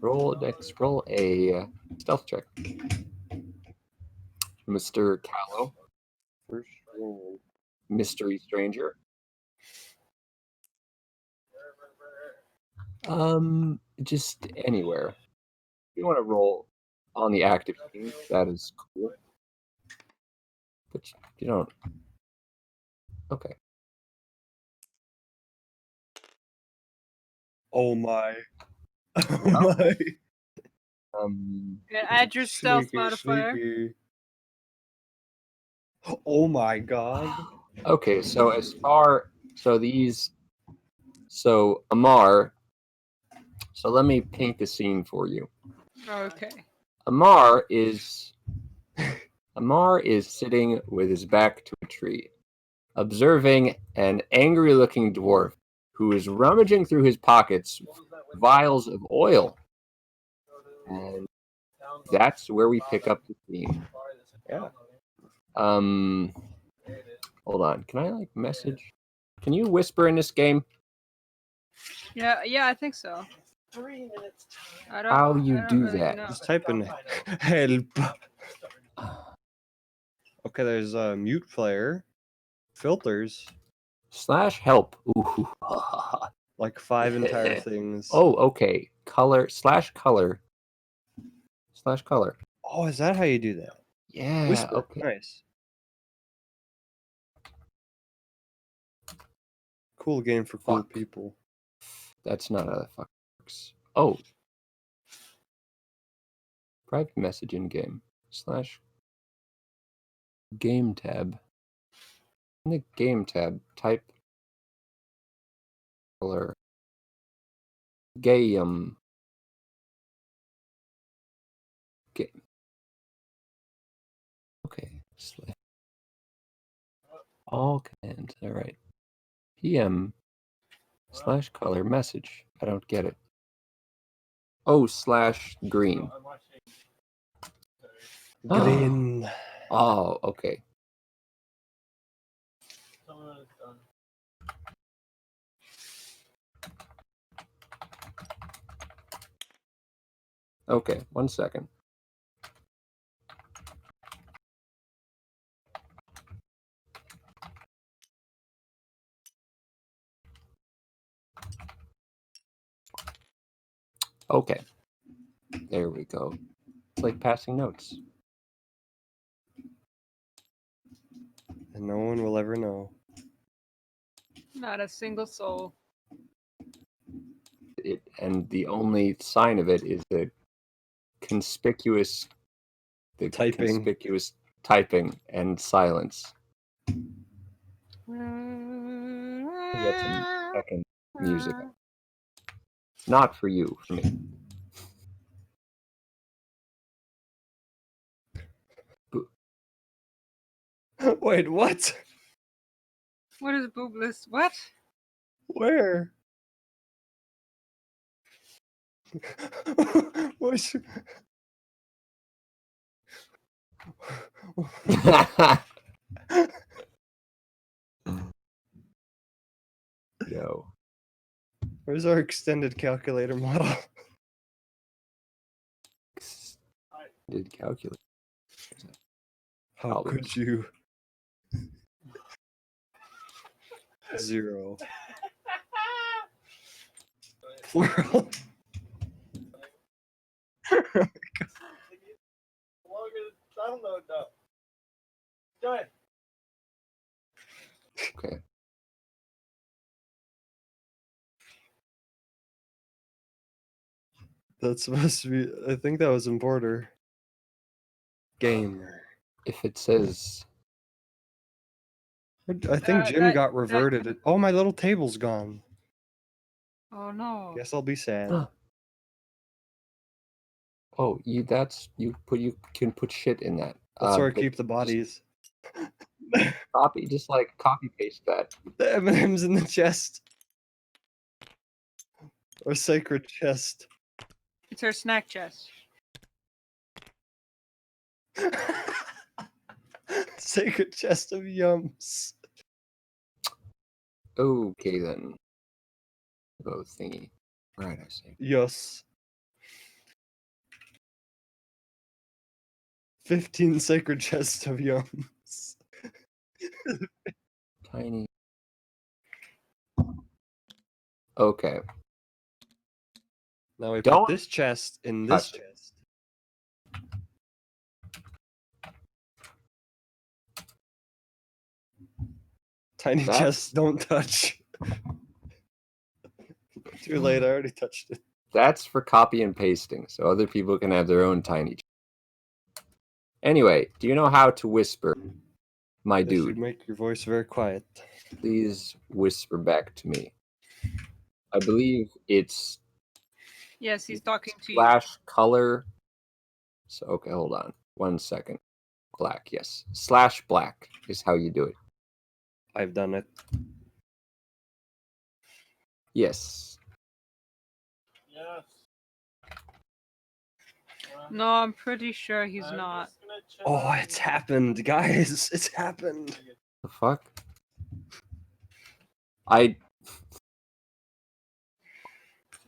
Roll a stealth check. Mr. Kallow. First roll. Mystery stranger. Just anywhere. If you want to roll on the active team, that is cool. But you don't. Okay. Oh my. Oh my. Yeah, add your stealth Sneaky, modifier. sneaky. Oh my god. Okay, so Amar. So let me paint the scene for you. Okay. Amar is sitting with his back to a tree, observing an angry-looking dwarf who is rummaging through his pockets vials of oil. And that's where we pick up the scene. Yeah. Hold on. Can I message? Can you whisper in this game? Yeah, I think so. 3 minutes. How you do really that? know. Just type in help. Okay, there's a mute player. Filters. /help. Ooh. Like 5 entire things. Oh, okay. Color. Oh, is that how you do that? Yeah. Whisper. Okay. Nice. Cool game for cool Fuck. people. That's not how that fuck works. Oh. Private message in game. /game tab. In the game tab, type color. Game. Game. Okay. All commands. All right. PM /color message. I don't get it. Oh, /green. Green. Oh, okay. Okay, 1 second. Okay. There we go. It's like passing notes. And no one will ever know. Not a single soul. And the only sign of it is the conspicuous typing and silence. Get some fucking music. Not for you, for me. Wait, what? What is boobless? What? Where? What's... Yo. Where's our extended calculator model? Did calculate. How could you? 0. Plural. Okay. That's supposed to be. I think that was importer. Gamer. If it says. I think Jim got reverted. Oh, my little table's gone. Oh no. Guess I'll be sad. Oh, you can put shit in that. That's where I keep the bodies. Copy paste that. The M&M's in the chest. Or sacred chest. It's her snack chest. Sacred chest of yums. Okay then. Oh, thingy. Right, I see. Yes. 15 sacred chests of yums. Tiny. Okay. Now we Don't put this chest in touch this it. chest. Tiny That's- chests don't touch. Too late, I already touched it. That's for copy and pasting, so other people can have their own tiny. Anyway, do you know how to whisper, my This should dude? make your voice very quiet. Please whisper back to me. I believe it's Yes, he's talking to you. slash color. So okay, hold on 1 second. Black, yes. Slash black is how you do it. I've done it. Yes. Yes. No, I'm pretty sure he's not. Oh, it's happened, guys. It's happened. The fuck? I.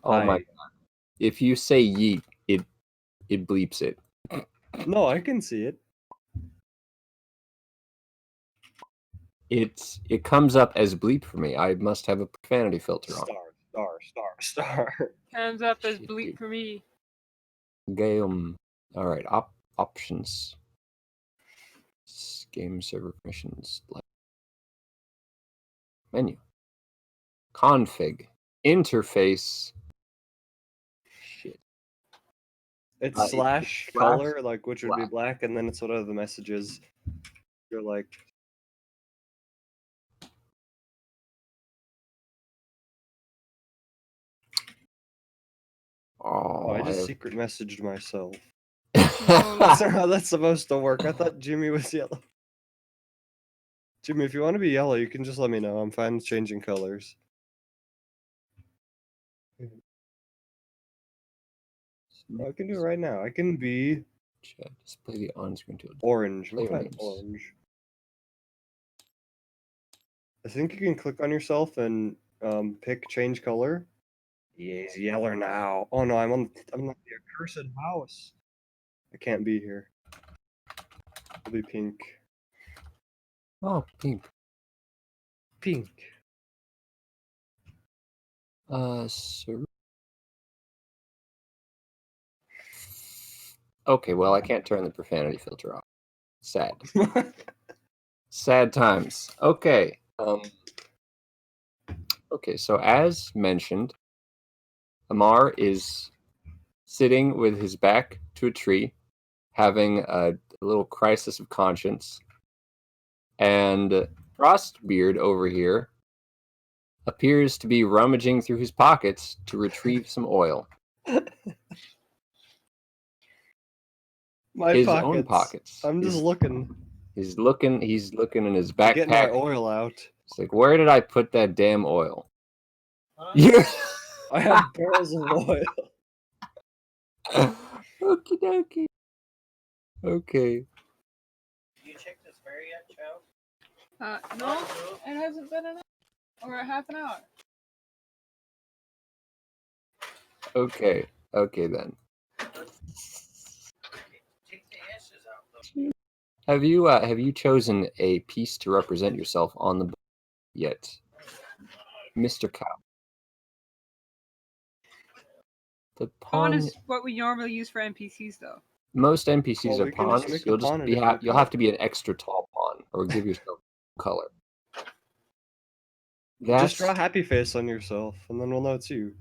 Oh my god. If you say yeet, it bleeps it. No, I can see it. It comes up as bleep for me. I must have a profanity filter on. Star. Hands up as bleep for me. All right. Options. Game server permissions. Menu. Config. Interface. Shit. It's slash slash color, like which would be black, and then it's whatever the message is. You're like, Oh, I just secret messaged myself. No, That's not how that's supposed to work. I thought Jimmy was yellow. Jimmy, if you want to be yellow, you can just let me know. I'm fine with changing colors. I can do it right now. I can be Chat, display the on-screen tool. orange. I'm Player fine names. orange. I think you can click on yourself and pick change color. Yeah, he's yellow now. Oh no, I'm on the accursed house. I can't be here. I'll be pink. Oh, pink. Pink. Sir. Okay, well, I can't turn the profanity filter off. Sad. Sad times. Okay. Okay, so as mentioned, Amar is sitting with his back to a tree, having a little crisis of conscience. And Frostbeard over here appears to be rummaging through his pockets to retrieve some oil. My His pockets. own pockets. I'm just looking. He's looking in his Getting my backpack. oil out. It's like, where did I put that damn oil? Huh? Yeah. I have barrels of oil. Okie dokie. Okay. You checked this very yet, Chow? No, it hasn't been an hour or a half an hour. Okay. Okay then. Take the ashes out, though. Have you chosen a piece to represent yourself on the board yet, Mr. Cow? The Pawn pawn. is what we normally use for NPCs, though. Most NPCs Well, are we can just pawns. make a You'll just pawn a be different you'll color. have to be an extra tall pawn, or give yourself color. Just draw a happy face on yourself, and then we'll know it's you.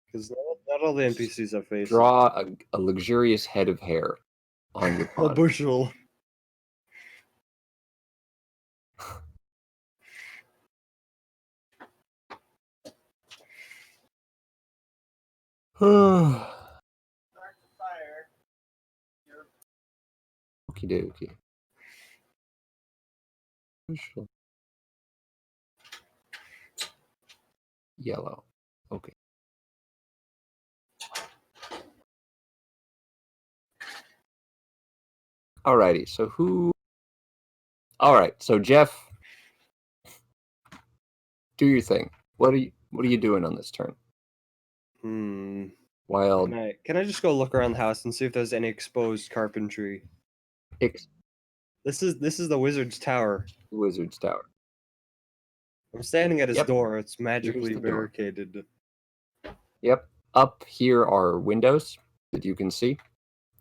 Because not all the NPCs have faces. Draw a luxurious head of hair on your A pawn. bushel. Start the fire. Okie dokie. Bushel. Yellow. Okay. Alrighty. So who? All right. So Geoff, do your thing. What are you doing on this turn? While Can I just go look around the house and see if there's any exposed carpentry? This is the wizard's tower. Wizard's Tower. I'm standing at his Yep. door. It's magically the door. barricaded. Yep. Up here are windows that you can see.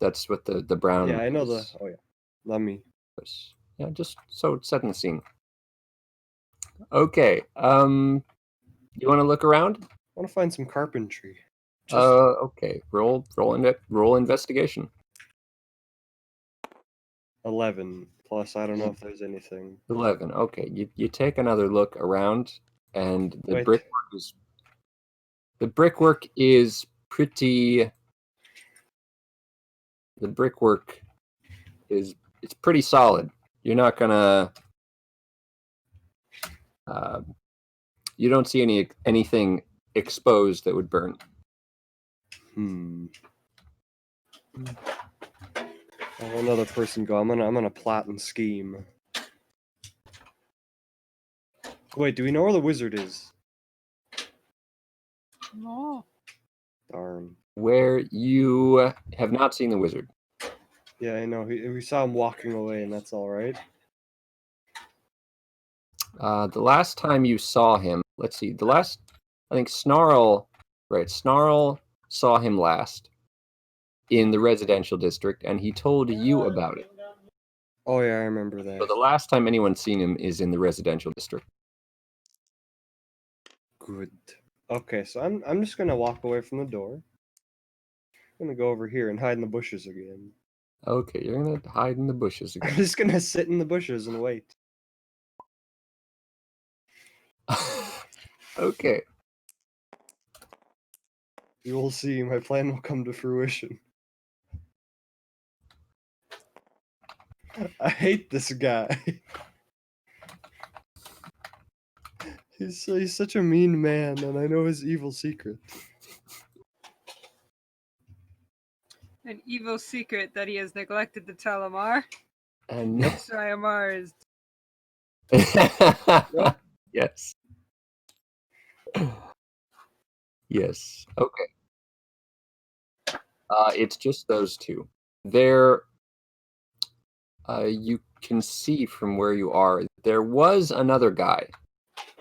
That's what the brown. Yeah, I know is. Oh yeah. Let me. Yeah, just so it's setting the scene. Okay. You want to look around? I want to find some carpentry. Okay. Roll investigation. 11 plus. I don't know if there's anything. 11. Okay. You take another look around, and the Wait. brickwork is pretty. The brickwork it's pretty solid. You're not gonna. You don't see anything exposed that would burn. Oh, another person go. I'm gonna plot and scheme. Wait, do we know where the wizard is? No. Darn. Where you have not seen the wizard. Yeah, I know. We saw him walking away, and that's all right. The last time you saw him, let's see. I think Snarl. Right, Snarl saw him last in the residential district, and he told you about it. Oh yeah, I remember that. So the last time anyone's seen him is in the residential district. Good. Okay, so I'm just gonna walk away from the door. I'm gonna go over here and hide in the bushes again. Okay, you're gonna hide in the bushes I'm again. just gonna sit in the bushes and wait. Okay. You will see. My plan will come to fruition. I hate this guy. He's such a mean man, and I know his evil secret. An evil secret that he has neglected to tell Amar. And That's why Amar is. yes. Yes. Okay. It's just those two. There. You can see from where you are. There was another guy,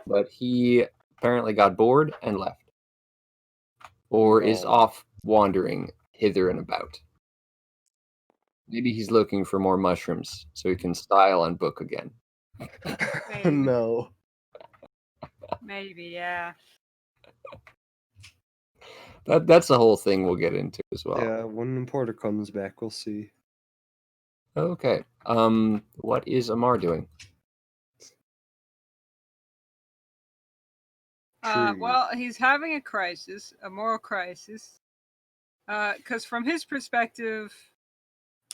but he apparently got bored and left, or is No. off wandering hither and about. Maybe he's looking for more mushrooms so he can style and book again. No. Maybe, yeah. That's the whole thing we'll get into as well. Yeah, when importer comes back, we'll see. Okay. What is Amar doing? Well, he's having a crisis, a moral crisis. Because from his perspective,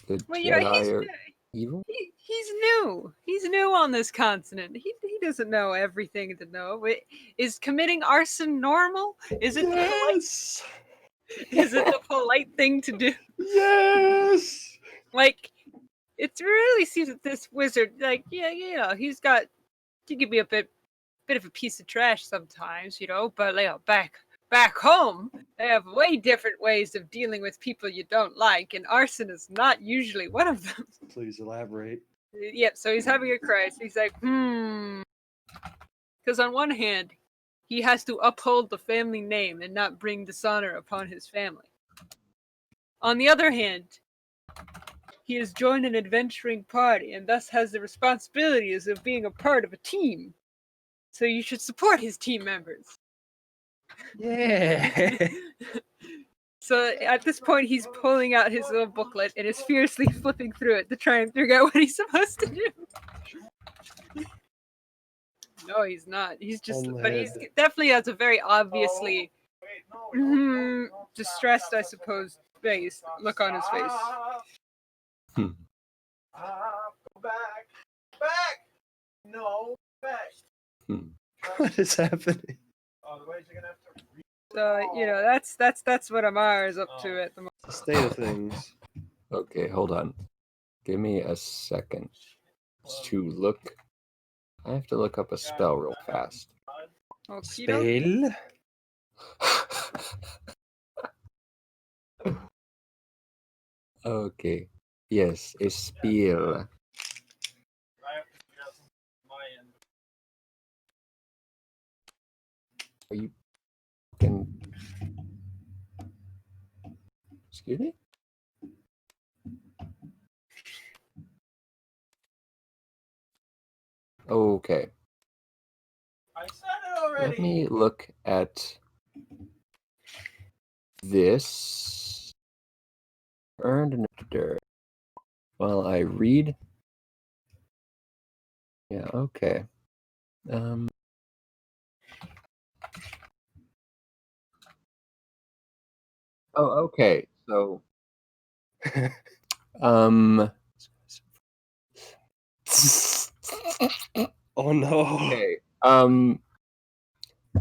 The well, you know, Jedi are evil? he's new. He's new on this continent. He doesn't know everything to know. Is committing arson normal? Is it Yes. is it the polite thing to do? Yes. Like, it really seems that this wizard, like, yeah, you know, he can be a bit of a piece of trash sometimes, you know, but you know, back home, they have way different ways of dealing with people you don't like, and arson is not usually one of them. Please elaborate. Yep, so he's having a crisis. He's like, because on one hand, he has to uphold the family name and not bring dishonor upon his family. On the other hand, he has joined an adventuring party and thus has the responsibilities of being a part of a team. So you should support his team members. Yeah. So at this point, he's pulling out his little booklet and is fiercely flipping through it to try and figure out what he's supposed to do. No, he's not. He's just, but he's definitely has a very obviously distressed, I suppose, face look on his face. Go back. No, back. What is happening? Otherwise, you're gonna have to. So you know, that's what Amar is up to at the moment. The state of things. Okay, hold on. Give me a second to look. I have to look up a spell real fast. Okey-doke. Spell. Okay. Yes, a spiel. I have to figure out something on my end. Are you can excuse me? Okay. I said it already. Let me look at this. Earned nectar. While I read. Yeah, okay. Oh, okay. So Oh no. okay.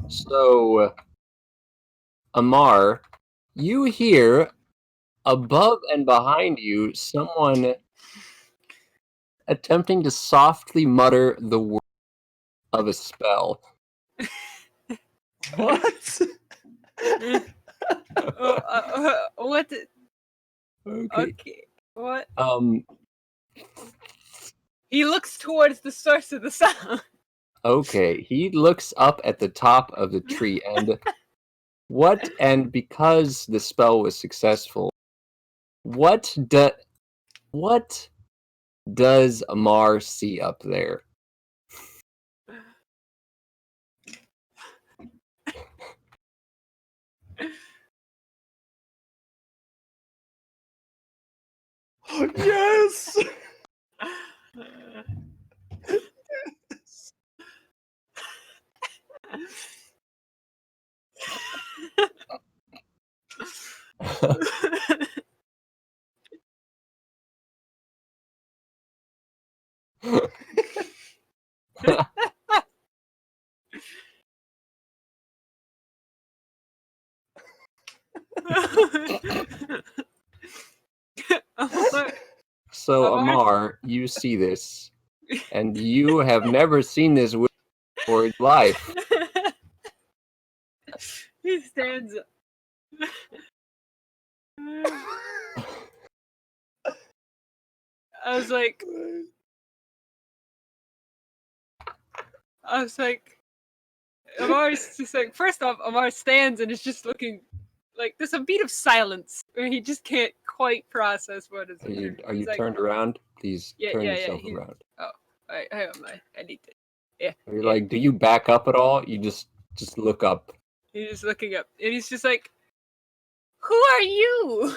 So Amar, you hear above and behind you someone attempting to softly mutter the word of a spell. What? What? Okay. Okay. What? He looks towards the source of the sound. Okay. He looks up at the top of the tree and because the spell was successful, what does Amar see up there? Yes. So Amar? Amar, you see this, and you have never seen this before in life. He stands up. I was like, Amar's just like, first off, Amar stands and is just looking like there's a beat of silence where he just can't quite process what is occurring. Are you He's like, turned around? Please turn yourself he's- around. I need to. Yeah. You're like, do you back up at all? You just look up. He's just looking up, and he's just like, "Who are you?"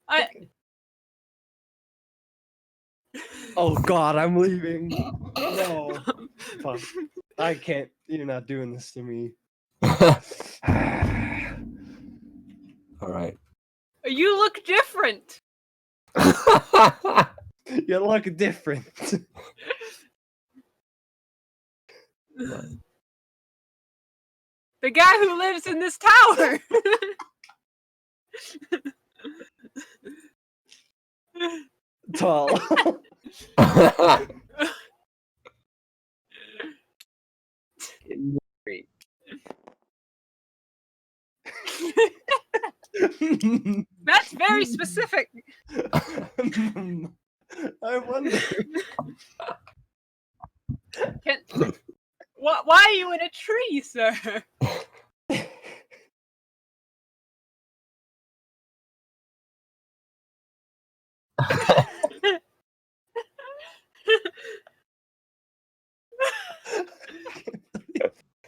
I. Oh God, I'm leaving. No. Fuck. I can't. You're not doing this to me. All right. You look different. You look different. The guy who lives in this tower. Tall. Great. That's very specific. I wonder. Why are you in a tree, sir?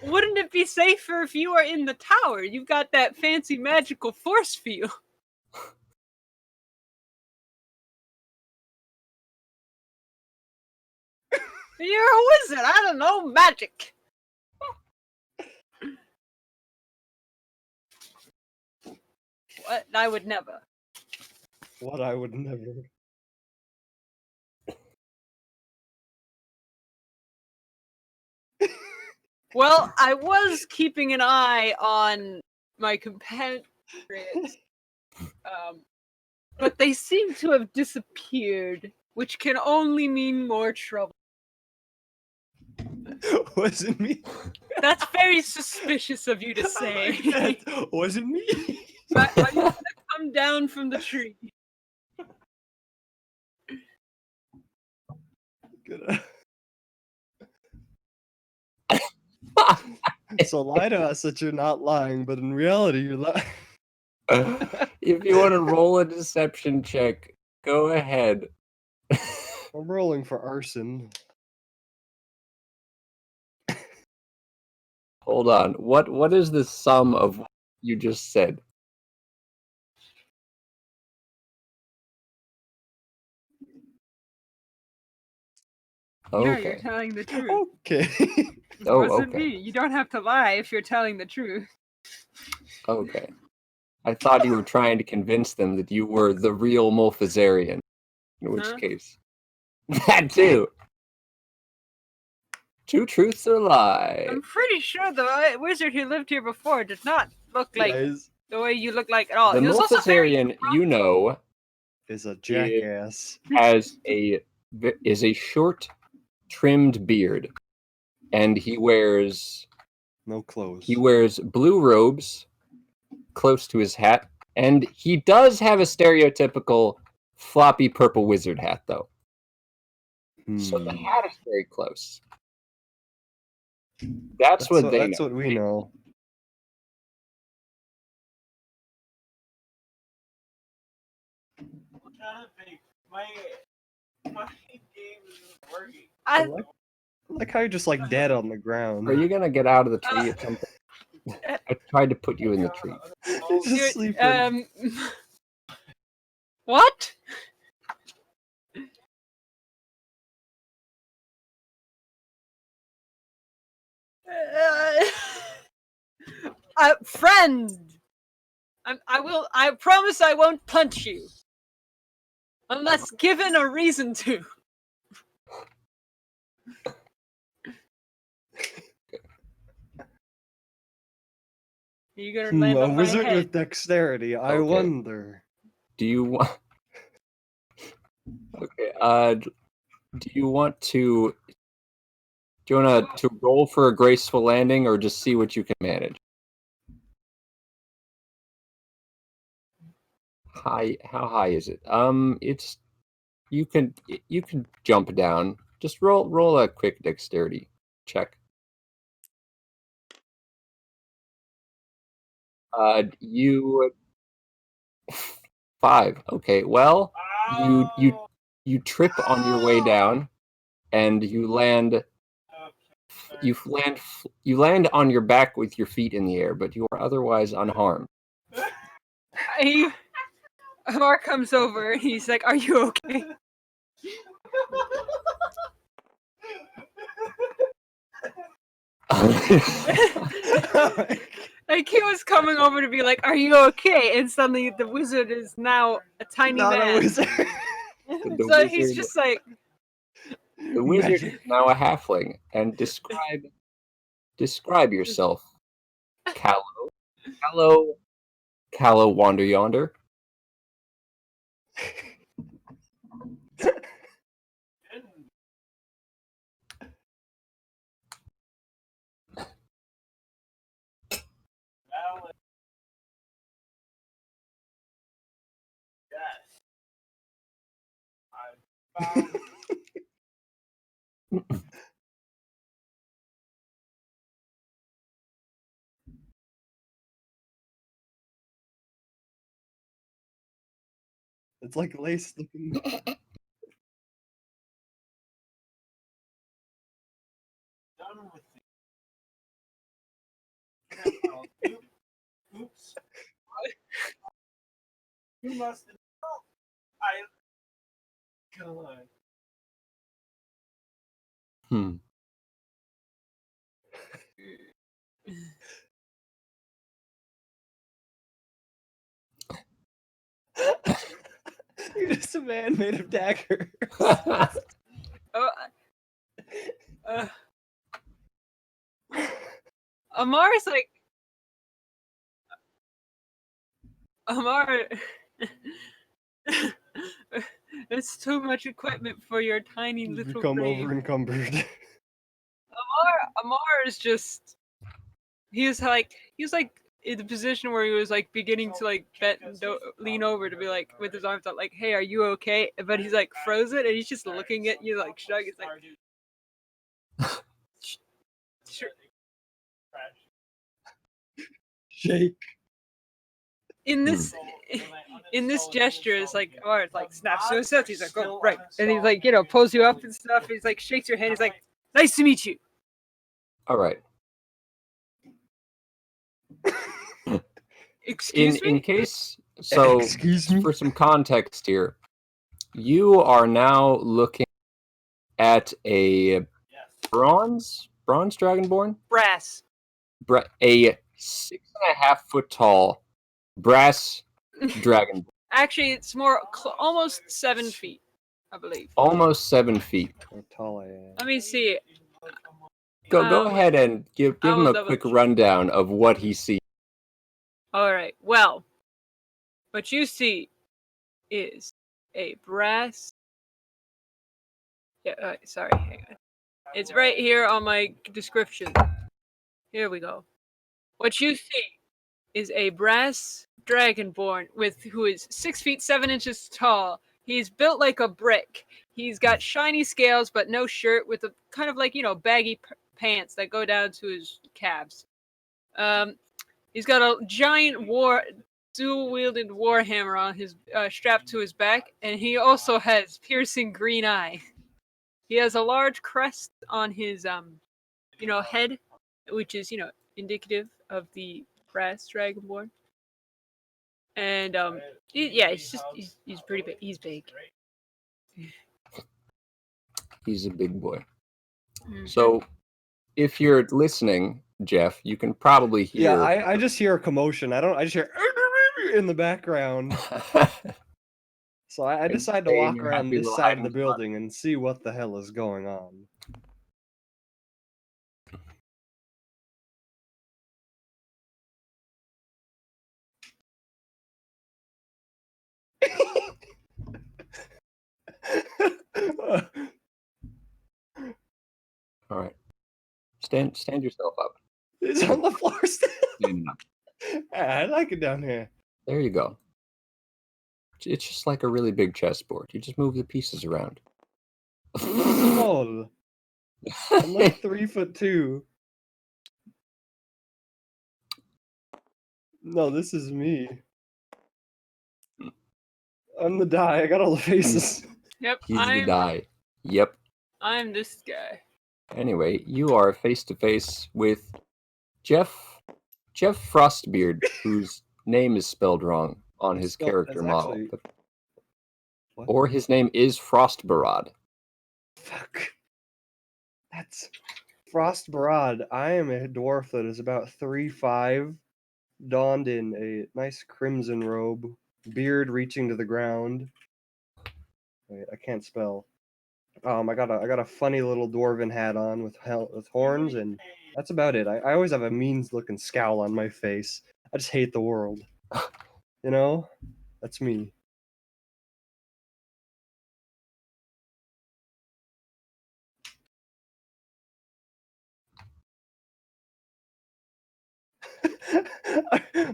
Wouldn't it be safer if you were in the tower? You've got that fancy magical force field. You're a wizard. I don't know magic. What? I would never. What I would never. Well, I was keeping an eye on my compatriots, but they seem to have disappeared, which can only mean more trouble. Wasn't me. That's very suspicious of you to say. That wasn't me. Are you come down from the tree. So lie to us that you're not lying, but in reality, you're lying. If you want to roll a deception check, go ahead. I'm rolling for arson. Hold on. What is the sum of what you just said? Yeah, you're Okay. telling the truth. Okay. Oh, Wasn't okay. me. You don't have to lie if you're telling the truth. Okay. I thought you were trying to convince them that you were the real Mulfazarian. In which Huh? case, that too. Two truths or a lie. I'm pretty sure the wizard who lived here before did not look like Guys, the way you look like at all. The He was also very Mulfazarian, you know, is a jackass. is a short, trimmed beard, and he wears No clothes. blue robes close to his hat, and he does have a stereotypical floppy purple wizard hat, though. So the hat is very close. That's what they That's know. what we know. My game isn't working. I like how you're just like dead on the ground. Are you gonna get out of the tree at some point? I tried to put you in the tree. You're just sleeping. What? Friend. I promise I won't punch you. Unless given a reason to. You're gonna land A on my wizard head. with dexterity. I Okay. wonder. Do you want? Okay. Do you want to? Do you want to roll for a graceful landing, or just see what you can manage? How high is it? It's you can jump down. Just roll a quick dexterity check. You 5. Okay. Well, you trip on your way down, and you land. You land on your back with your feet in the air, but you are otherwise unharmed. Amar comes over and he's like, "Are you okay?" Like he was coming over to be like, "Are you okay?" And suddenly the wizard is now a tiny Not man. a wizard. So he's just like, The wizard is now a halfling, and describe yourself, Kallow. Kallow wander yonder. Yes. I found It's like lace looking. done with it. Oops. You must have known. I gonna lie. You're just a man made of daggers. Amar's like, Amar, it's too much equipment for your tiny You little become brain. over encumbered. Amar is just, he was like in the position where he was like beginning to like lean over to be like with his arms out, like, "Hey, are you okay?" But he's like frozen, and he's just looking at you like shrug. It's like, sure. Shake. In this gesture, it's like, or it's like snaps to himself. He's like, "Oh, right," and he's like, pulls you up and stuff. He's like, shakes your hand. He's like, "Nice to meet you." All right. Excuse me? In case, so Excuse me? for some context here, you are now looking at a bronze dragonborn, Brass. a 6.5 foot tall brass dragon, Actually, it's more almost 7 feet, I believe. almost 7 feet. How tall I am. Let me see. Go ahead and give I him will a double quick check. rundown of what he sees. All right. Well, what you see is a brass. Yeah. Sorry. Hang on. It's right here on my description. Here we go. What you see is a brass dragonborn who is 6 feet 7 inches tall. He's built like a brick. He's got shiny scales, but no shirt, with a kind of like baggy pants that go down to his calves. He's got a giant dual-wielded warhammer on his strapped to his back, and he also has piercing green eye. He has a large crest on his head, which is indicative of the brass dragonborn. And he's pretty big. He's big. He's a big boy. Mhm. So, if you're listening, Geoff, you can probably hear. Yeah, I just hear a commotion. I just hear in the background. So I decide to Stay in walk your around happy this little side of the hiding spot. building and see what the hell is going on. All right. Stand yourself up. It's on the floor still. Standing up. I like it down here. There you go. It's just like a really big chessboard. You just move the pieces around. Small. I'm like 3'2". No, this is me. I'm the die. I got all the faces. Yep, He's the die. Yep. I'm this guy. Anyway, you are face to face with Geoff Frostbeard, whose name is spelled wrong on his character model. Actually... Or his name is Frostbarad. Fuck. That's Frostbarad. I am a dwarf that is about 3'5", donned in a nice crimson robe, beard reaching to the ground. Wait, I can't spell. I got a funny little dwarven hat on with horns, and that's about it. I always have a mean-looking scowl on my face. I just hate the world. You know? That's me.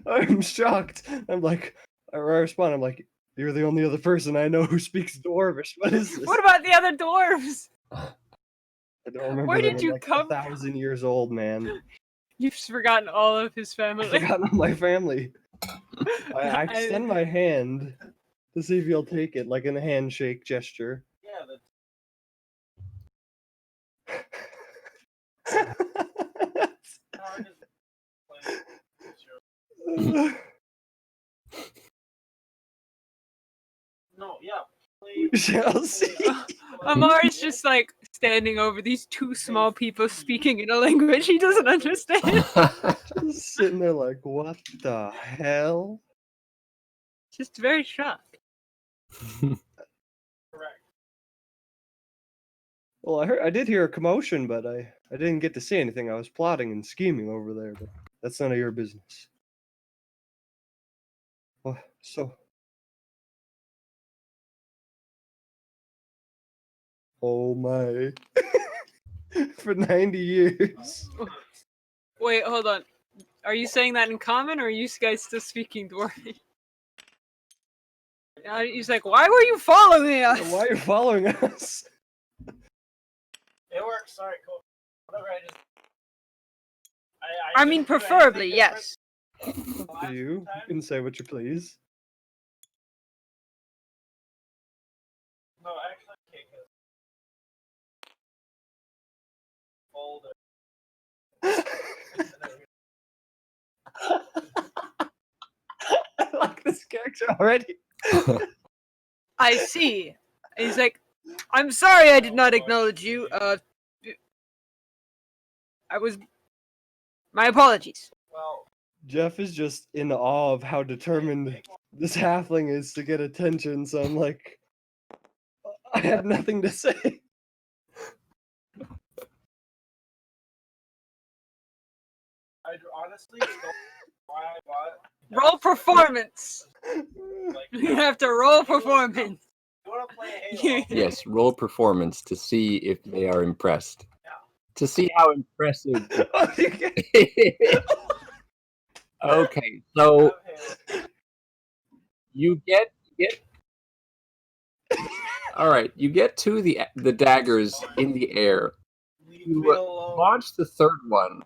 I'm shocked. I'm like, I respond. I'm like, you're the only other person I know who speaks Dwarvish. What is this? What about the other dwarves? I don't remember. Where them. did I'm you like come 1,000 years old, man. You've forgotten all of his I family. forgot my family. I extend my hand to see if he'll take it, like in a handshake gesture. Yeah, that's hard as No, yeah. We shall see. Amar is just like standing over these two small people speaking in a language he doesn't understand. Just sitting there like, what the hell? Just very shocked. Correct. Well, I did hear a commotion, but I didn't get to see anything. I was plotting and scheming over there, but that's none of your business. Well, so... Oh my. For 90 years. Wait, hold on. Are you saying that in common, or are you guys still speaking Dwarven? He's like, why were you following us? Why are you following us? It works. Sorry, cool. Whatever. I mean, preferably, yes. Do you can say what you please. No, actually, I can't get I like this character already. I see. He's like, I'm sorry I did not acknowledge you. My apologies. Well, Geoff is just in awe of how determined this halfling is to get attention, so I'm like, I have nothing to say. I honestly don't know why I bought. Roll performance. Like, You have to roll performance. you want to play Halo? Yes, roll performance to see if they are impressed. Yeah. To see how impressive. Okay, so you get all right. You get to the daggers in the air. Leave You me alone. launch the third one,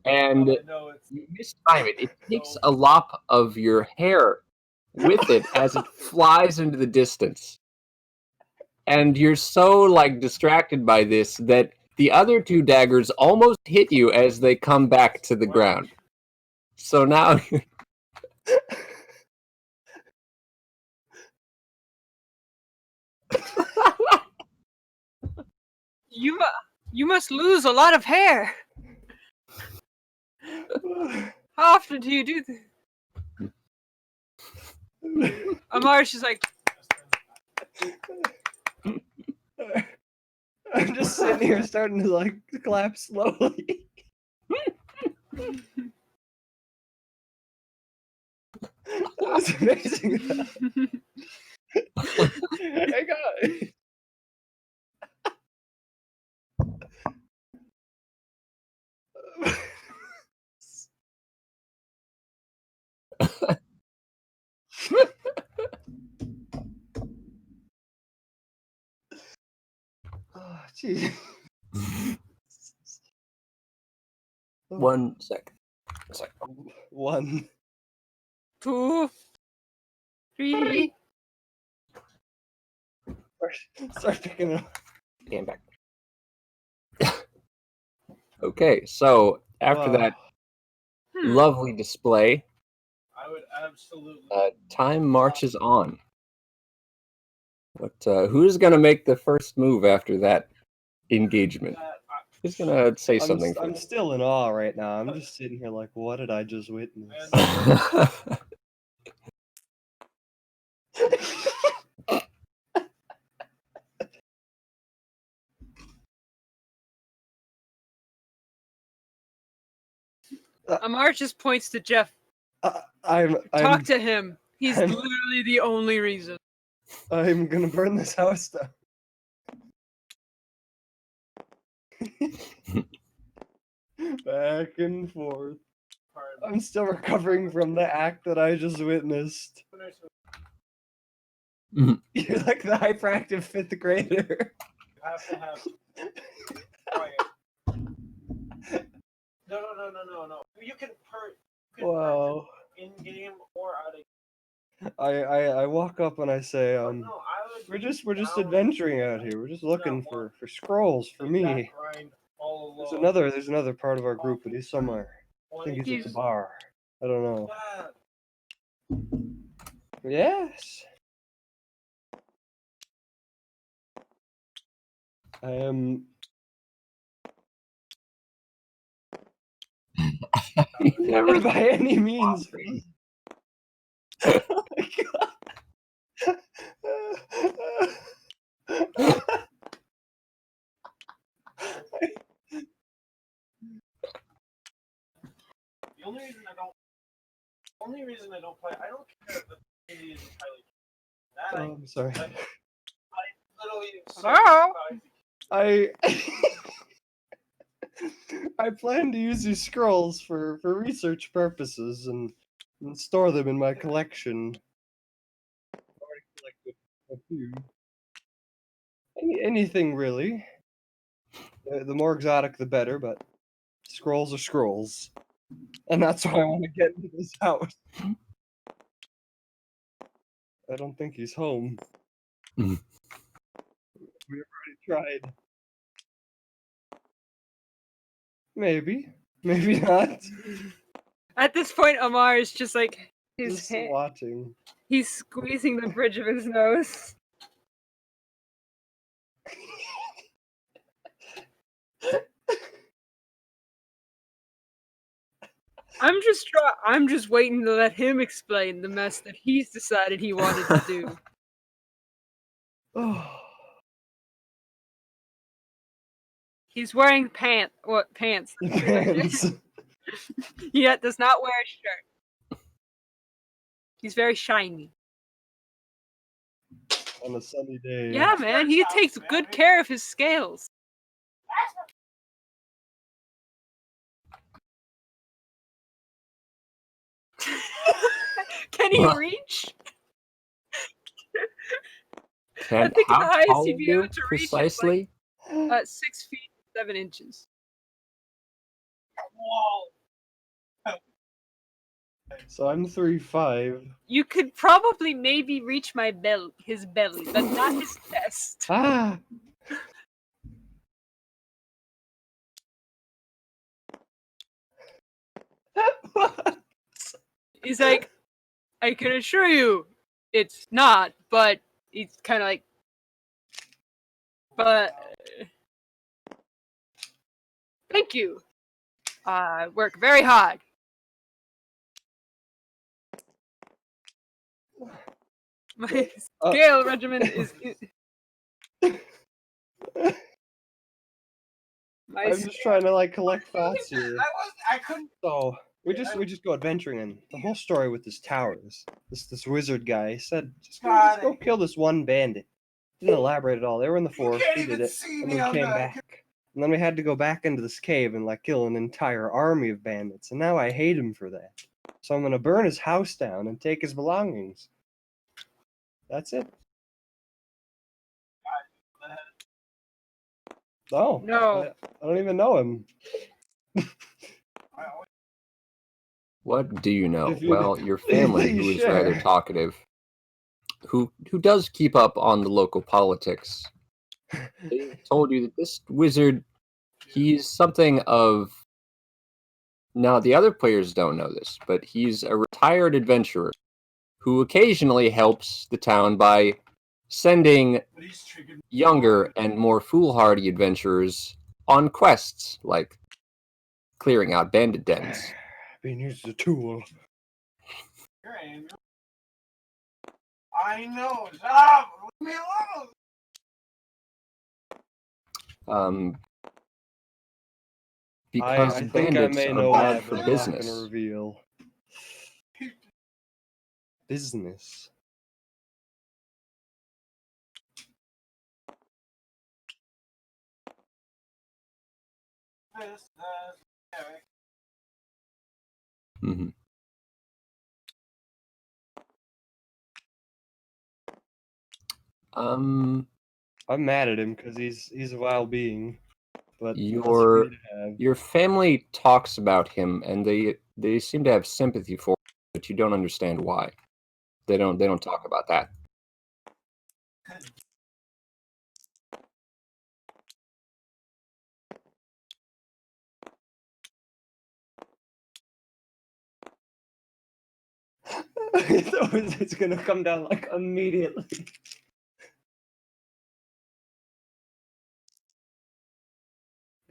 and I know it's you mistime it. It takes a lop of your hair with it as it flies into the distance. And you're so like distracted by this that the other two daggers almost hit you as they come back to the ground. So now You must lose a lot of hair. How often do you do this? Amar's just like, I'm just sitting here starting to like clap slowly. That was amazing. Hey guys. Oh, jeez. 1 second. 1. 2, 3. Start picking it up. Came back. Okay, so after Wow. that lovely display, I would absolutely. time marches on. But who's gonna make the first move after that engagement? Who's gonna say something? I'm still in awe right now. I'm just sitting here like, what did I just witness? Amar just points to Geoff. I'm Talk to him. He's I'm- literally the only reason. I'm gonna burn this house down. Back and forth. I'm still recovering from the act that I just witnessed. You're like the hyperactive 5th grader. You have to have quiet. No. You can Wow. in game or out of. I walk up and I say, No, I would. we're just adventuring out here. We're just looking for scrolls for me. There's another part of our group, but he's somewhere. I think he's at the bar. I don't know. Yes. I am. Never by any means. Oh my god. The only reason I don't play. I don't care if the community is entirely. That Oh, I'm sorry. I literally. Hello? I I plan to use these scrolls for research purposes and store them in my collection. I've already collected a few. Anything really. The more exotic, the better, but scrolls are scrolls. And that's why I want to get into this house. I don't think he's home. Mhm. We've already tried. Maybe. Maybe not. At this point, Amar is just like his Just hand. watching. He's squeezing the bridge of his nose. I'm just waiting to let him explain the mess that he's decided he wanted to do. Oh. He's wearing pants. What pants? Pants. He does not wear a shirt. He's very shiny. On a sunny day. Yeah, man. He takes good care of his scales. Can he reach? I think the highest how he'd be able old to reach is precisely? like 6 feet 7 inches. Whoa. So I'm 3'5". You could probably maybe reach his belly, but not his chest. Ah! What? He's like, I can assure you, it's not. But he's kind of like, but thank you. I work very hard. My scale regimen is. I'm just trying to like collect fats here. I couldn't. So we just go adventuring, and the whole story with this tower is this wizard guy said just go kill this one bandit. He didn't elaborate at all. They were in the forest. can't He did even it, see and me then on came the- back. And then we had to go back into this cave and like kill an entire army of bandits. And now I hate him for that. So I'm gonna burn his house down and take his belongings. That's it. Oh No. I don't even know him. What do you know? If you- Well, your family, you who is share. rather talkative, who does keep up on the local politics, they told you that this wizard, he's something of. Now, the other players don't know this, but he's a retired adventurer who occasionally helps the town by sending But he's triggered. younger and more foolhardy adventurers on quests, like clearing out bandit dens. Being used as a tool. Here I am. I know. Stop. Leave me alone. Because I think I bandits may are know bad that, for but I'm not gonna business. reveal. Business. Eric. Mhm. I'm mad at him because he's a wild being. But that's Your- for me to have. Your family talks about him, and they seem to have sympathy for him, but you don't understand why. They don't talk about that. It's gonna come down like immediately.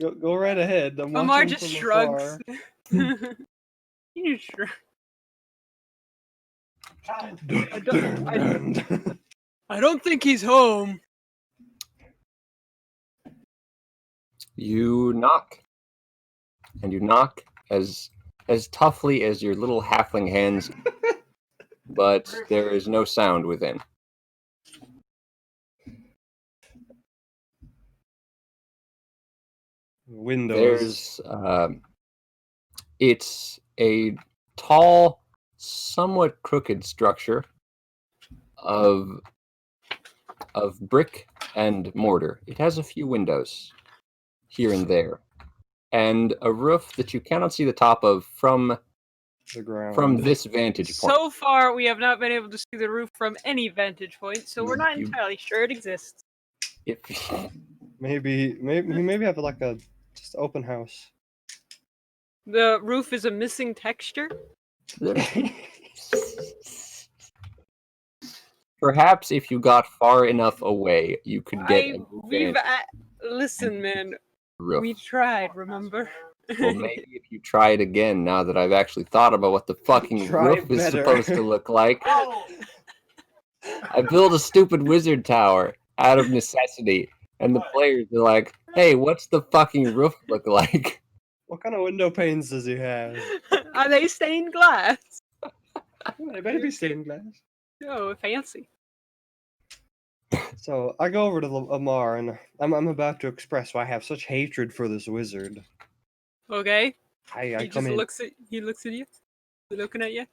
Go right ahead. I'm Amar watching just from shrugs. afar. He just shrugs. Dun. I don't think he's home. You knock, and you knock as toughly as your little halfling hands, but there is no sound within. Windows. There's it's a tall, somewhat crooked structure of brick and mortar. It has a few windows here and there, and a roof that you cannot see the top of from The ground. this vantage point. So far, we have not been able to see the roof from any vantage point, so we're not You- entirely sure it exists. If Maybe have like a just open house. The roof is a missing texture. perhaps if you got far enough away, you could get a We've vantage listen, man. roof. We tried. Remember? Well, maybe if you try it again, now that I've actually thought about what the fucking Try roof is better. supposed to look like, Oh, I built a stupid wizard tower out of necessity, and the players are like, "Hey, what's the fucking roof look like?" What kind of window panes does he have? Are they stained glass? They better be stained glass. Oh, fancy. So I go over to Amar and I'm about to express why I have such hatred for this wizard. Okay. I He come just in. looks at you. He's looking at you.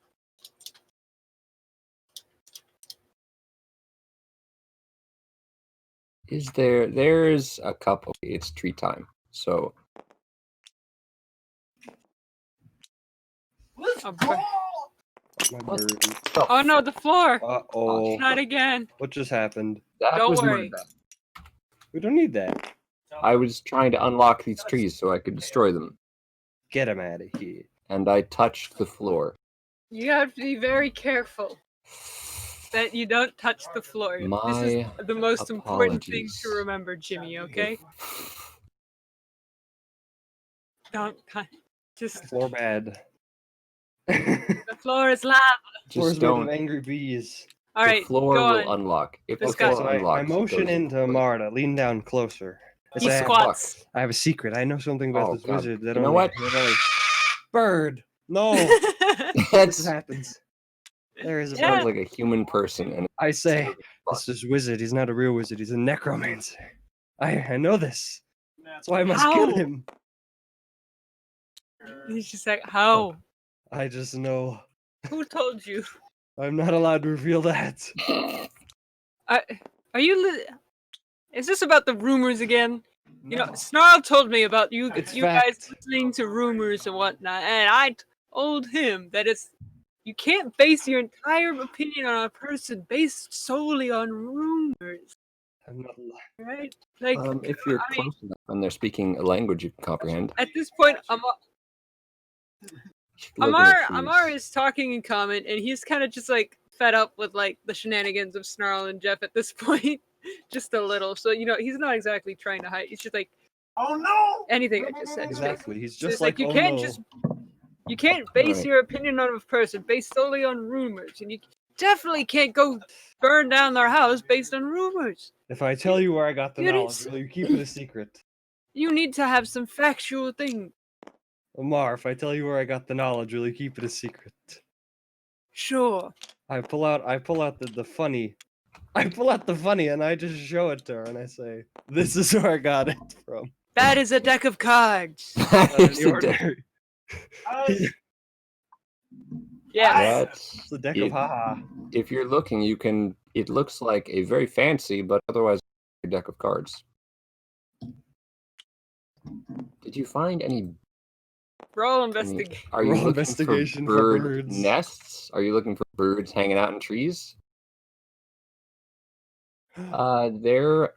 There's a couple. It's tree time, so let's Oh, go. boy. My What? bird. Oh no, the floor. Uh-oh. Not again. What just happened? that Don't was my worry. bad. We don't need that. I was trying to unlock these trees so I could destroy them, Get him out of here. and I touched the floor. You have to be very careful that you don't touch the floor. This My is the most important thing apologies. to remember, Jimmy. Okay? Don't touch. Just Floor bad. the floor is lava. Floor's Just made don't. of angry bees. All right, The floor go will on. unlock. If the This floor guy- So unlocks, I it motion goes into Amar to lean down closer. I He say, squats. I have a secret. I know something about Oh, this God. wizard that You know only, what? that only... Bird! No! this That's happens. There is a Yeah. sounds like a human person, and I say, Fuck. this wizard. He's not a real wizard. He's a necromancer. I know this. That's why I must How? kill him. He's just like, how? I just know. Who told you? I'm not allowed to reveal that. Are you? Is this about the rumors again? You know, Snarl told me about you. It's You guys fact. listening to rumors and whatnot, and I told him that you can't base your entire opinion on a person based solely on rumors, I'm not allowed. right? Like, if you're I mean- close enough and they're speaking a language you can comprehend, at this point, looking at Amar trees. is talking in comment, and he's kind of just like fed up with like the shenanigans of Snarl and Geoff at this point, just a little. So you know, he's not exactly trying to hide. He's just like Oh no! anything I just said. Exactly. He's So just it's like you oh can't no. you can't base Right. your opinion on a person based solely on rumors, and you definitely can't go burn down their house based on rumors. If I tell you where I got the You knowledge, didn't will you keep it a secret? You need to have some factual thing. Amar, if I tell you where I got the knowledge, will you keep it a secret? Sure. I pull out the funny. I pull out the funny and I just show it to her and I say, "This is where I got it from." That is a deck of cards. It's The a deck. ordinary. Yes. That's It's a deck it. of haha. If you're looking, you can. It looks like a very fancy, but otherwise a deck of cards. Did you find any? Roll any investigate. are you Roll looking investigation for for bird birds. nests? Are you looking for birds hanging out in trees? There's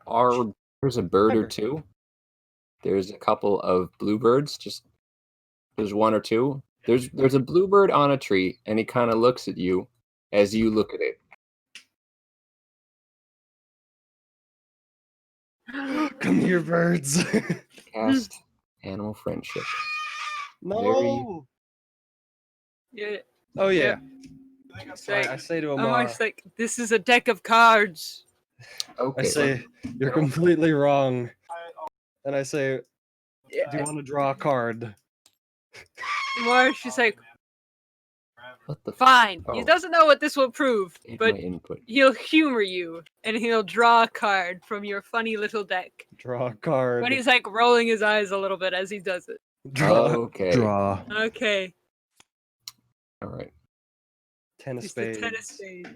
a bird or Never. two. There's a couple of bluebirds. There's one or two. There's a bluebird on a tree, and he kind of looks at you as you look at it. Come here, birds. Cast animal friendship. No. Yeah. Oh yeah. So Say, I say to I'm Amar, almost like, this is a deck of cards. Okay. I say, "You're completely wrong." And I say, "Do you want to draw a card?" Or she's like, What the Fine. He Oh. doesn't know what this will prove, Hit but my input. he'll humor you, and he'll draw a card from your funny little deck. Draw a card. But he's like rolling his eyes a little bit as he does it. Draw. Okay. Draw. Okay. All right. 10 of It's the spades. 10 of spades.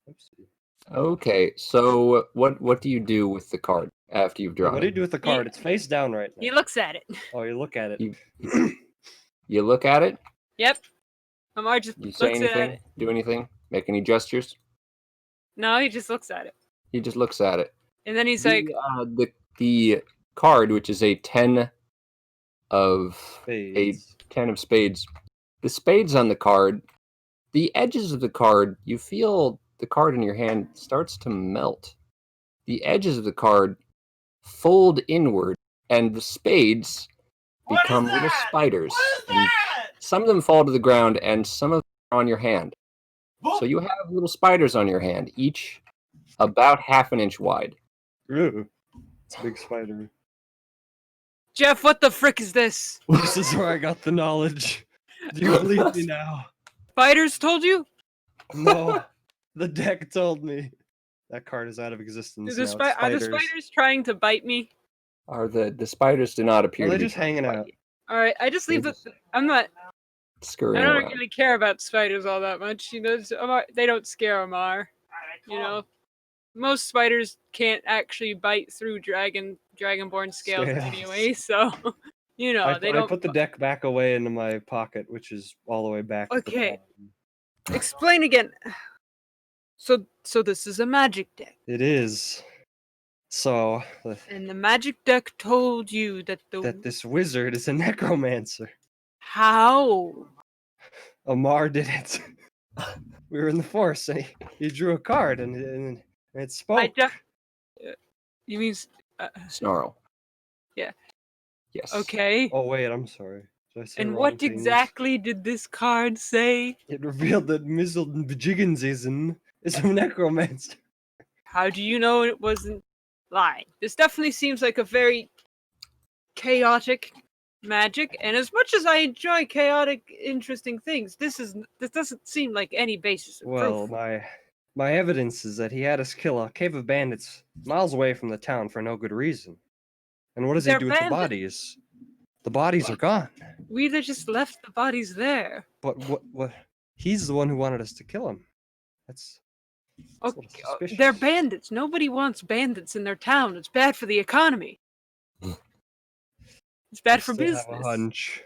Oopsie. Okay. So what do you do with the card after you've drawn What do you it? do with the card? It's face down right now. He looks at it. Oh, you look at it. You look at it. Yep. Amar just You say looks at anything? it. Do anything? Make any gestures? No, he just looks at it. He just looks at it. And then he's like, The card, which is a 10 of Spades. 10 of spades. The spades on the card, the edges of the card, you feel the card in your hand starts to melt. The edges of the card fold inward, and the spades What is become little that? spiders. What is And that? some of them fall to the ground, and some of them are on your hand. So you have little spiders on your hand, each about half an inch wide. Ooh. It's a big spider. Geoff, what the frick is this? This is where I got the knowledge. Do you believe me now? Spiders told you? No. The deck told me. That card is out of existence now. It's Are the spiders trying to bite me? Are the spiders do not appear Are they to be just hanging out? Alright, I just leave They the. I'm not. I scurrying don't around. really care about spiders all that much. You know, they don't scare Amar. You know, most spiders can't actually bite through Dragonborn scales Scales. anyway, so you know they I don't. put the deck back away into my pocket, which is all the way back. at the Okay. bottom. Explain again. So this is a magic deck, It is. So and the magic deck told you that that this wizard is a necromancer. how. Amar did it. We were in the forest, and he drew a card, and it spoke. You mean Snarl. Yeah. Yes. okay? Oh wait, I'm sorry. Did I say And wrong what things? exactly did this card say? It revealed that Mizzle is a necromancer. How do you know it wasn't lying? This definitely seems like a very chaotic magic, and as much as I enjoy chaotic, interesting things, this doesn't seem like any basis of Well, proof. my evidence is that he had us kill a cave of bandits miles away from the town for no good reason. And what does he They're do with the bandits. bodies? The bodies are gone. We just left the bodies there. But what? He's the one who wanted us to kill him. That's a little Okay, suspicious. they're bandits. Nobody wants bandits in their town. It's bad for the economy. It's bad for Just to business. have a hunch.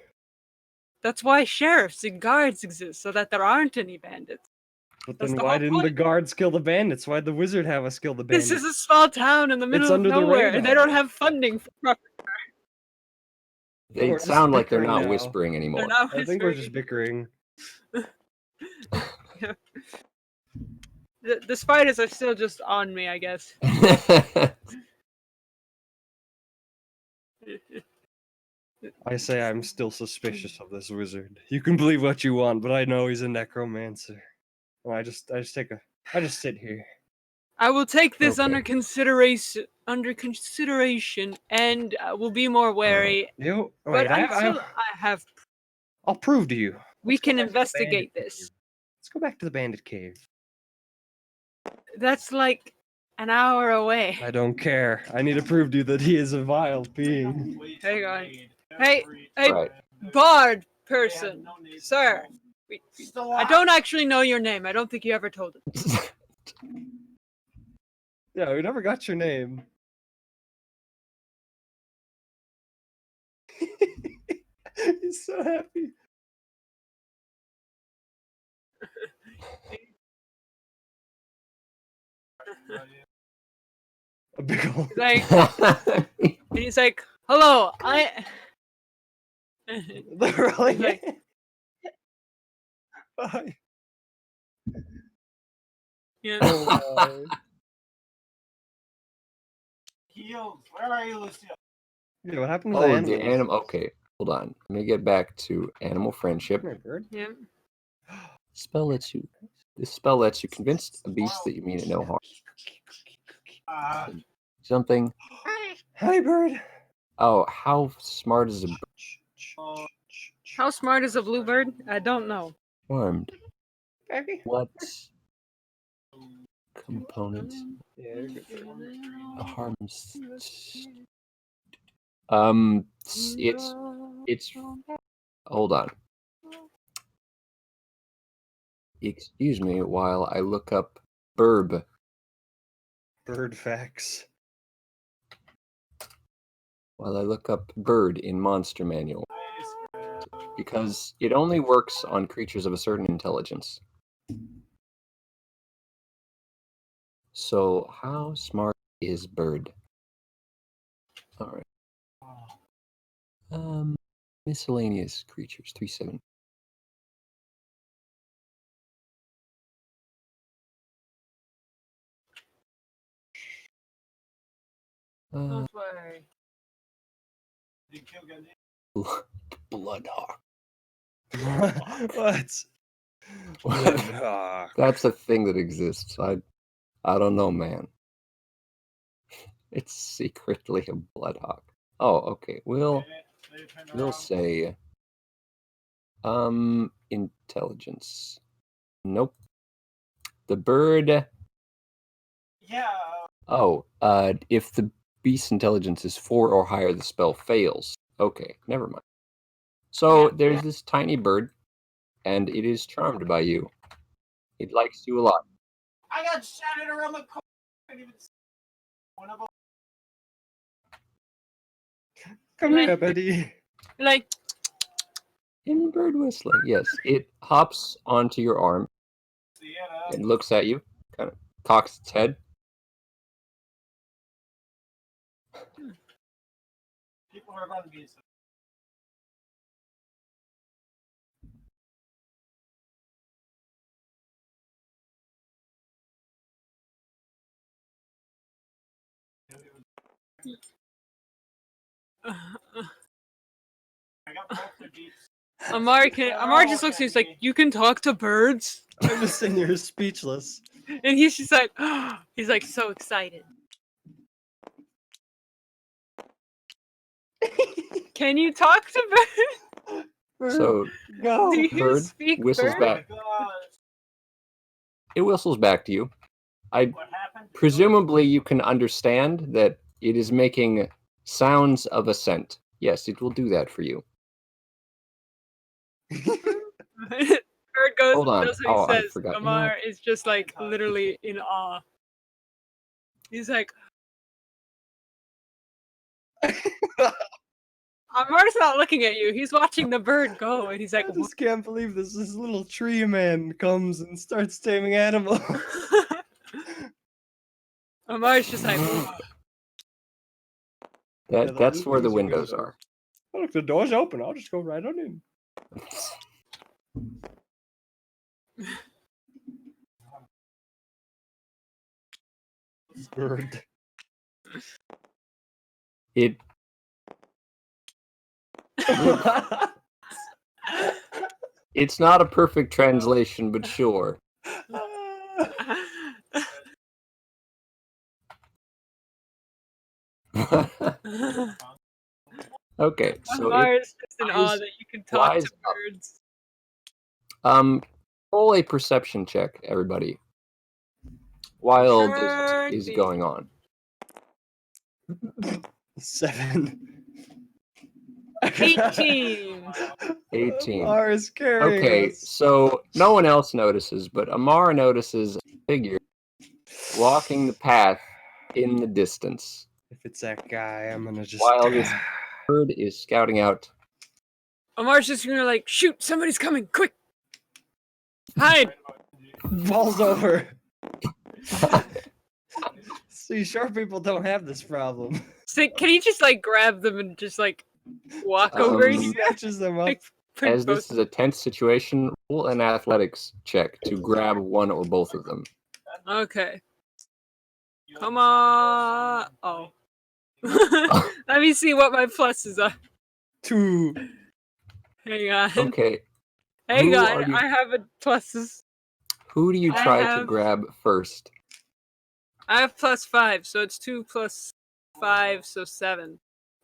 That's why sheriffs and guards exist, so that there aren't any bandits. But That's then the why whole didn't the point. guards kill the bandits? Why'd the wizard have us kill the bandits? This is a small town in the middle of under the nowhere, and they radar. don't have funding for proper. They We're just sound like they're bickering not now. whispering anymore. They're not I think we're just whispering. bickering. The spiders are still just on me, I guess. I say I'm still suspicious of this wizard. You can believe what you want, but I know he's a necromancer. And I just sit here. I will take this Okay. under consideration, and will be more wary. You But wait, until I have, I'll prove to you. we Let's go can back to the investigate bandit this. cave. Let's go back to the bandit cave. That's like an hour away. I don't care. I need to prove to you that he is a vile being. Hang on. Hey, Right. bard person, sir. I don't actually know your name. I don't think you ever told it. Yeah, we never got your name. He's so happy. A big ol' He's like, hello, They're really Like- Bye. yeah. Oh, my. Heels. Where are you, Lucille? Yeah, what happened to Oh, the the animals? animal. Okay, hold on. Let me get back to animal friendship. Come here, bird. Yeah. This spell lets you convince a beast that you mean it no harm. Uh, Something. Hi, bird. Oh, how smart is a bird? How smart is a bluebird? I don't know. Charmed. Baby. What component Yeah, you're good. harms? It's. Hold on. Excuse me while I look up burb. Bird facts. While I look up bird in Monster Manual. Because it only works on creatures of a certain intelligence. So, how smart is bird? Alright. Miscellaneous creatures, 3-7. Don't worry. Did you kill Galeguy? Bloodhawk. What? Bloodhawk. That's a thing that exists. I don't know, man. It's secretly a bloodhawk. Oh, okay. We'll say intelligence. Nope. The bird. Yeah. Oh, if the beast's intelligence is 4 or higher, the spell fails. Okay, never mind. So there's this tiny bird, and it is charmed by you. It likes you a lot. I got shouted around the corner. I couldn't even see one of them. Come here, Betty. Like, In bird whistling, yes. It hops onto your arm Sienna. and looks at you, kind of cocks its head. People are going to be so. I got both the beats. Amar just looks at you, he's like, you can talk to birds? I'm just sitting here speechless. And he's just like, he's like so excited. Can you talk to birds? So Go. Do you bird speak whistles bird? back. Oh my gosh. It whistles back to you. What happened? Presumably, you can understand that it is making sounds of assent. Yes, it will do that for you. Bird goes, Hold on. does what Oh, he I says. forgot. You know Amar what? is just like literally in awe. He's like, Amar's not looking at you. He's watching the bird go, and he's like, I just can't believe this. This little tree man comes and starts taming animals. Amar's just like, That's where the windows are. Oh, look, the door's open. I'll just go right on in. Bird. It it's not a perfect translation, but sure. Okay, so Amar is just in awe wise- that you can talk wise to up. birds. Roll a perception check, everybody, while Sure this is thing. going on. 7. 18. 18. Amar is carrying Okay, us. so no one else notices, but Amar notices a figure walking the path in the distance If it's that guy, I'm gonna just. while this bird is scouting out. Amar's just gonna like, shoot, somebody's coming, quick! Hide! Falls over. See, short people don't have this problem. So, can you just like grab them and just like walk over here? Snatches them up. As this is a tense situation, roll an athletics check to grab one or both of them. Okay. Come on. Oh. Let me see what my pluses are. 2. Hang on. Okay, Hang who on. are you- I have a pluses. who do you I try to have- grab first? I have +5, so it's 2 + 5, so 7.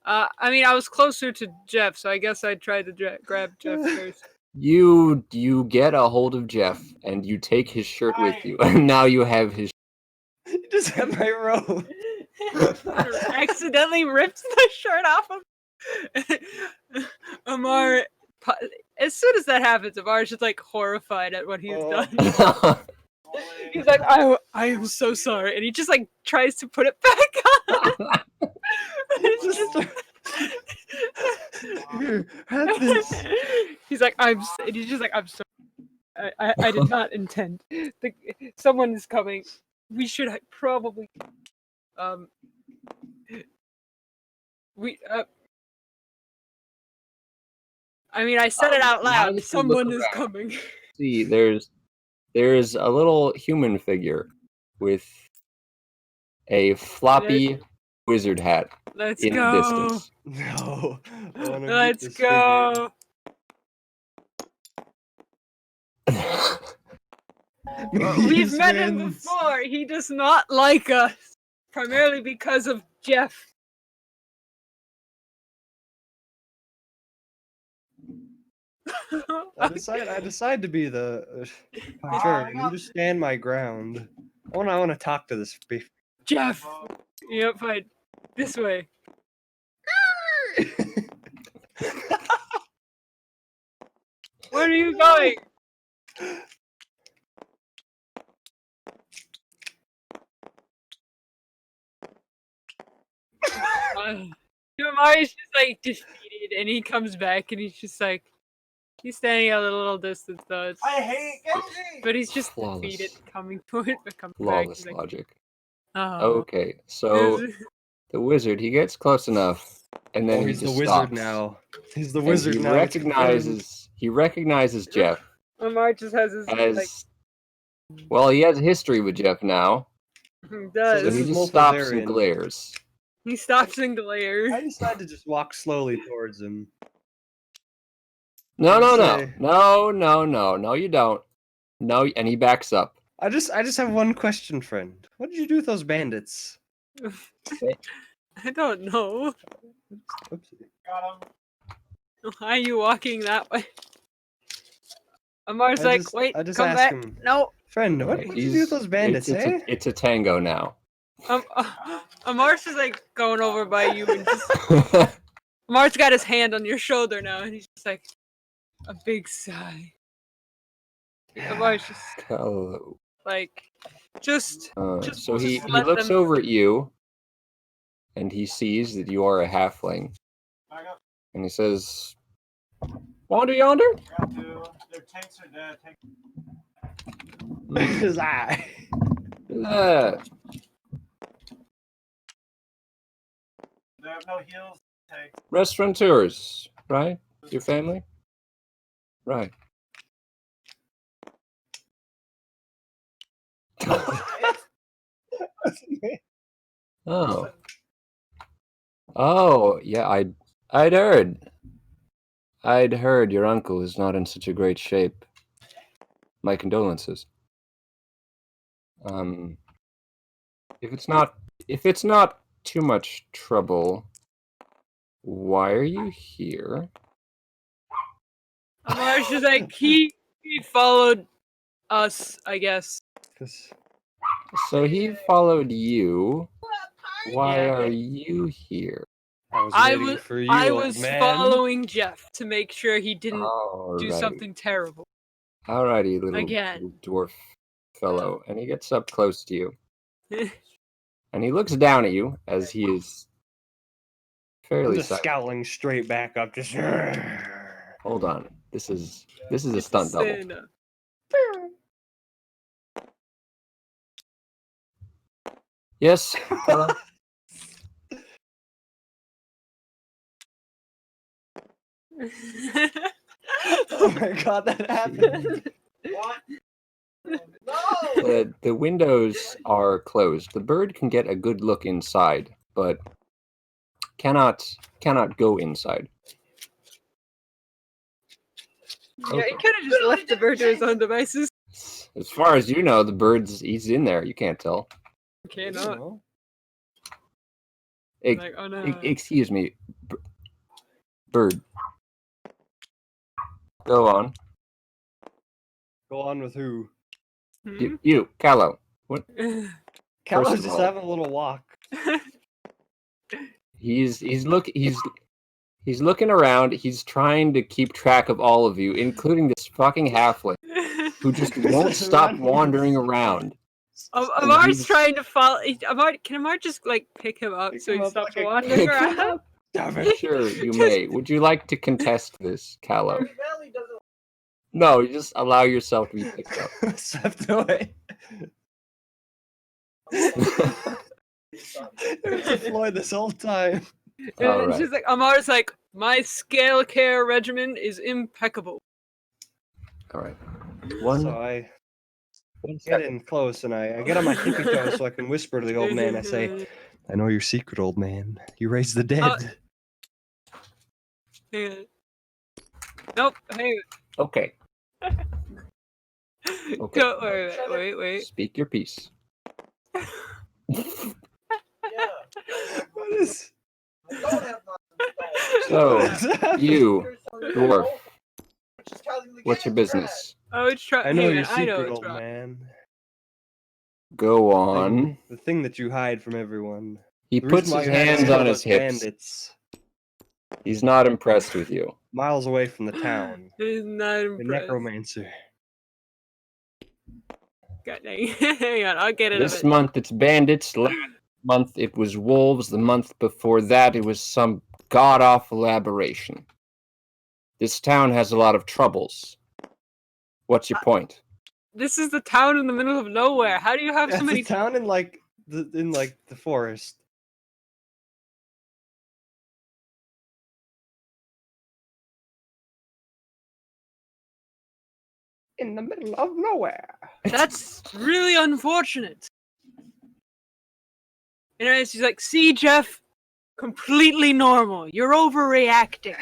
I mean, I was closer to Geoff, so I guess I tried to grab Geoff first. You get a hold of Geoff and you take his shirt with you, and now you have his. You just have my robe. Accidentally ripped the shirt off of Amar. As soon as that happens, Amar's just like horrified at what he's done. He's like, I am so sorry, and he just like tries to put it back on. It's just. Here, have this. He's like, and he's just like, I'm sorry. I did not intend. Someone is coming. We should probably. I mean, I said it out loud. Someone is coming. See, there's a little human figure with a floppy wizard hat Let's in go. the distance. No. Let's go. We've met him before. He does not like us, primarily because of Geoff. I decide to be the. Sure, you just stand my ground. I want to talk to this beef. Geoff. Yep, fine. This way. Where are you going? Mari's just like defeated, and he comes back, and he's just like, he's standing at a little distance though. I hate Genji! But he's just Flawless. defeated, coming to it, but comes back. Flawless He's like, logic. oh. Okay, so the wizard, he gets close enough, and then he's he the just wizard stops. now. He's the And wizard he now. recognizes Geoff Amar just has his as like. Well, he has a history with Geoff now, He so does. this he is just stops and Mulfazarian. glares. He stops and glares. I decide to just walk slowly towards him. No, Say- no, you don't. No, and he backs up. I just have one question, friend. What did you do with those bandits? I don't know. Oopsie. Got him. Why are you walking that way? Amar's I like, just- wait, I just come ask back. him. No. Friend, what did you do with those bandits, eh? It's a tango now. Amar's just like going over by you and just. Amar's got his hand on your shoulder now, and he's just like a big sigh. Amar's just Kallow. like, just So he let looks them- over at you, and he sees that you are a halfling, Back up. and he says, "Wander yonder." Got two. Their tanks are dead. His eye. Uh, They have no heals. Tanks. restaurateurs, right? Your family, right? Oh, yeah. I'd heard your uncle is not in such a great shape. My condolences. If it's not too much trouble, why are you here? Amar's just like he followed us, I guess. So he followed you. Why Yeah. are you here? I was waiting for you, I old was man. following Geoff to make sure he didn't do Alrighty. something terrible. Alrighty, little Again. dwarf fellow. And he gets up close to you. And he looks down at you as he is I'm fairly just silent. scowling straight back up, just. Hold on. This is a stunt double. Santa. Yes, hello? Oh my god, that happened. What? No! The windows are closed. The bird can get a good look inside, but cannot go inside. Yeah, he could have just left the bird to his own devices. As far as you know, he's in there. You can't tell. Cannot. No. Ex- Like, oh no. Excuse me. bird. Go on. Go on with who? You, Kallow. What? Callow's of just all- having a little walk. He's looking around. He's trying to keep track of all of you, including this fucking halfling who just won't stop wandering around. Amar's trying to follow. Can Amar just like pick him up Pick so him he up stops like a wandering kid. around? Damn it. Sure, you may. Would you like to contest this, Kallow? Valley doesn't. No, you just allow yourself to be picked up. Stepped away. There's Floyd this whole time. And All then right. she's like, Amar's like, my scale care regimen is impeccable. All right. One So I get second. in close and I get on my tippy toes so I can whisper to the old man. I say, I know your secret, old man. You raise the dead. Yeah. Nope. Hey. Okay. Okay. Go, wait. Speak your piece. Yeah. What is... I don't have So, you, Here's some Dwarf, which is telling the what's your game it's business? Oh, it's try. I know hey, your man, I know secret, it's old wrong. man. Go on. The thing that you hide from everyone. He The puts reason why his you hide hands from on those his hips. bandits He's not impressed with you. miles away from the town. He's not The impressed. necromancer. God dang. Hang on, I'll get it. This month it's bandits. Last month it was wolves. The month before that it was some god-awful aberration. This town has a lot of troubles. What's your point? This is the town in the middle of nowhere. How do you have so It's many? a town in the forest. In the middle of nowhere. That's really unfortunate. And she's like, see, Geoff, completely normal. You're overreacting.